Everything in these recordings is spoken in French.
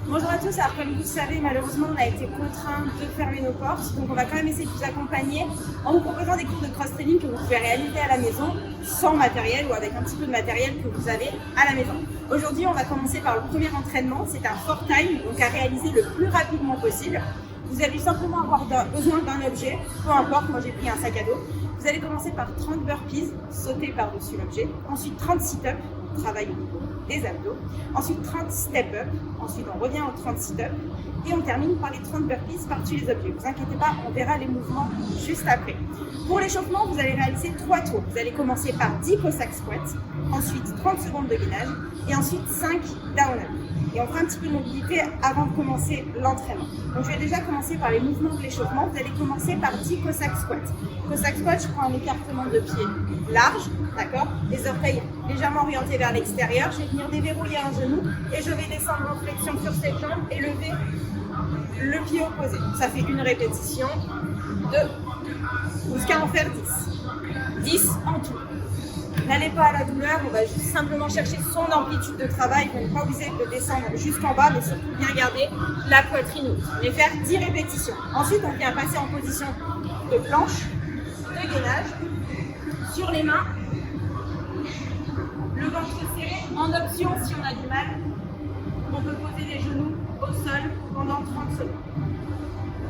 Bonjour à tous, alors comme vous le savez, malheureusement on a été contraints de fermer nos portes, donc on va quand même essayer de vous accompagner en vous proposant des cours de cross-training que vous pouvez réaliser à la maison sans matériel ou avec un petit peu de matériel que vous avez à la maison. Aujourd'hui on va commencer par le premier entraînement, c'est un fort time, donc à réaliser le plus rapidement possible. Vous allez simplement avoir besoin d'un objet, peu importe, moi j'ai pris un sac à dos. Vous allez commencer par 30 burpees, sauter par-dessus l'objet, ensuite 30 sit-ups, on travaille au niveau des abdos, ensuite 30 step-up, ensuite on revient aux 30 sit-ups et on termine par les 30 burpees par-dessus les objets. Ne vous inquiétez pas, on verra les mouvements juste après. Pour l'échauffement, vous allez réaliser 3 tours. Vous allez commencer par 10 Cossack squats, ensuite 30 secondes de gainage et ensuite 5 down-up. Et on fera un petit peu de mobilité avant de commencer l'entraînement. Donc je vais déjà commencer par les mouvements de l'échauffement. Vous allez commencer par 10 Cossack squats. Cossack squat, je prends un écartement de pied large, d'accord? Les orteils légèrement orientés vers l'extérieur. Je vais venir déverrouiller un genou et je vais descendre en flexion sur cette jambe et lever le pied opposé. Ça fait une répétition, 2, jusqu'à en faire 10. 10 en tout. N'allez pas à la douleur, on va juste simplement chercher son amplitude de travail. Vous n'êtes pas obligé de descendre jusqu'en bas, mais surtout bien garder la poitrine haute. Et faire 10 répétitions. Ensuite, on vient passer en position de planche, de gainage, sur les mains, le ventre serré. En option, si on a du mal, on peut poser les genoux au sol pendant 30 secondes.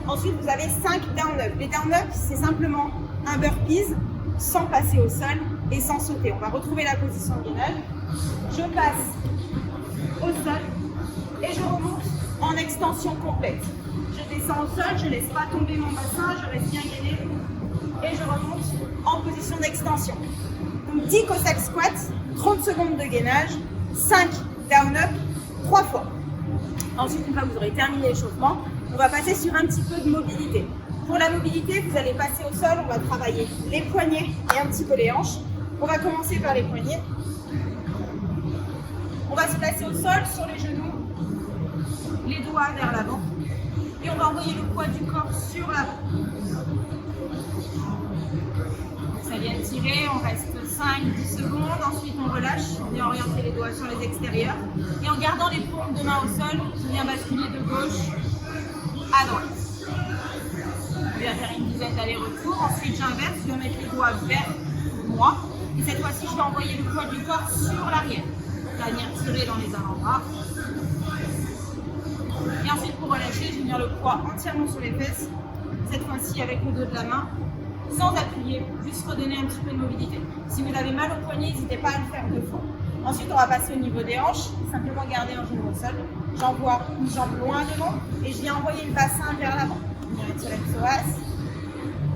Ensuite, vous avez 5 down-up. Les down-up, c'est simplement un burpees sans passer au sol et sans sauter. On va retrouver la position de gainage. Je passe au sol et je remonte en extension complète. Je descends au sol, je ne laisse pas tomber mon bassin, je reste bien gainé et je remonte en position d'extension. Donc 10 Cossack squats, 30 secondes de gainage, 5 down-up, 3 fois. Ensuite, une fois que vous aurez terminé l'échauffement, on va passer sur un petit peu de mobilité. Pour la mobilité, vous allez passer au sol, on va travailler les poignets et un petit peu les hanches. On va commencer par les poignets. On va se placer au sol, sur les genoux, les doigts vers l'avant. Et on va envoyer le poids du corps sur l'avant. Ça vient tirer, on reste 5-10 secondes. Ensuite, on relâche, on vient orienter les doigts sur les extérieurs. Et en gardant les paumes de main au sol, je viens basculer de gauche à droite. Je vais faire une dizaine d'allers-retours. Ensuite, j'inverse, je vais mettre les doigts vers moi. Et cette fois-ci, je vais envoyer le poids du corps sur l'arrière. Je vais venir tirer dans les avant-bras. Et ensuite, pour relâcher, je vais venir le poids entièrement sur les fesses. Cette fois-ci, avec le dos de la main, sans appuyer, juste redonner un petit peu de mobilité. Si vous avez mal au poignet, n'hésitez pas à le faire 2 fois. Ensuite, on va passer au niveau des hanches. Simplement garder un genou au sol. J'envoie une jambe loin devant et je viens envoyer le bassin vers l'avant. On vient retirer le psoas.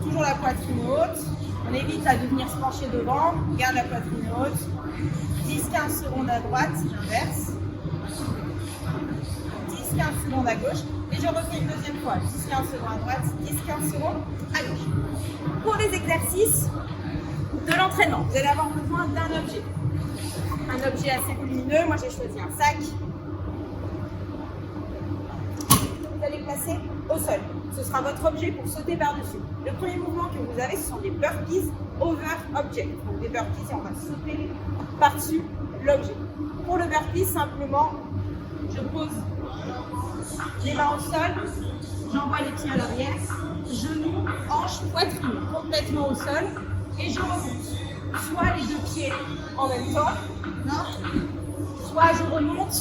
Toujours la poitrine haute. On évite de venir se pencher devant. On garde la poitrine haute. 10-15 secondes à droite, j'inverse. 10-15 secondes à gauche. Et je refais une deuxième fois. 10-15 secondes à droite, 10-15 secondes à gauche. Pour les exercices de l'entraînement, vous allez avoir besoin d'un objet. Un objet assez volumineux. Moi, j'ai choisi un sac. Vous allez placer au sol. Ce sera votre objet pour sauter par-dessus. Le premier mouvement que vous avez, ce sont des burpees over object. Donc des burpees et on va sauter par-dessus l'objet. Pour le burpee, simplement, je pose les mains au sol, j'envoie les pieds à l'arrière, genoux, hanches, poitrine complètement au sol et je remonte. Soit les 2 pieds en même temps, soit je remonte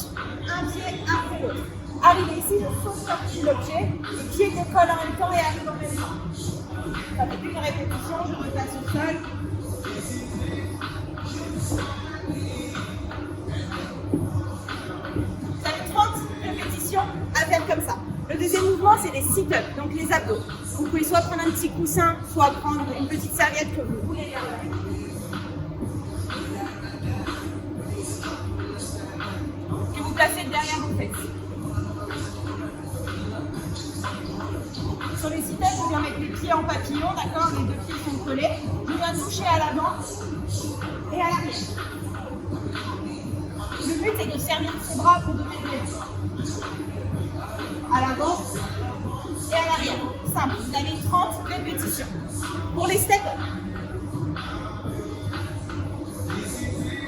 un pied après l'autre. Arrivé ici, je saute par-dessus l'objet, les pieds décollent en même temps et arrivent en même temps. Ça fait une répétition, je me place au sol. Vous avez 30 répétitions à faire comme ça. Le deuxième mouvement, c'est les sit-ups, donc les abdos. Vous pouvez soit prendre un petit coussin, soit prendre une petite serviette que vous voulez derrière. Et vous placez derrière vos fesses. Sur les sit-ups, je viens mettre les pieds en papillon, d'accord? Les 2 pieds sont collés. Je viens toucher à l'avant et à l'arrière. Le but est de servir ses bras pour donner de l'élan. À l'avant et à l'arrière. Simple. Vous avez 30 répétitions. Pour les steps,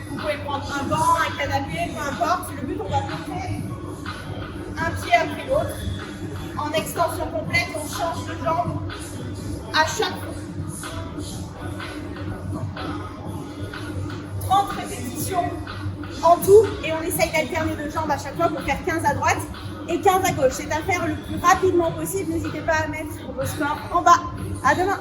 vous pouvez prendre un banc, un canapé, peu importe. Le but, on va monter un un pied après l'autre. En extension complète, on change de jambe à chaque fois. 30 répétitions en tout et on essaye d'alterner de jambes à chaque fois pour faire 15 à droite et 15 à gauche. C'est à faire le plus rapidement possible. N'hésitez pas à mettre vos scores en bas. À demain.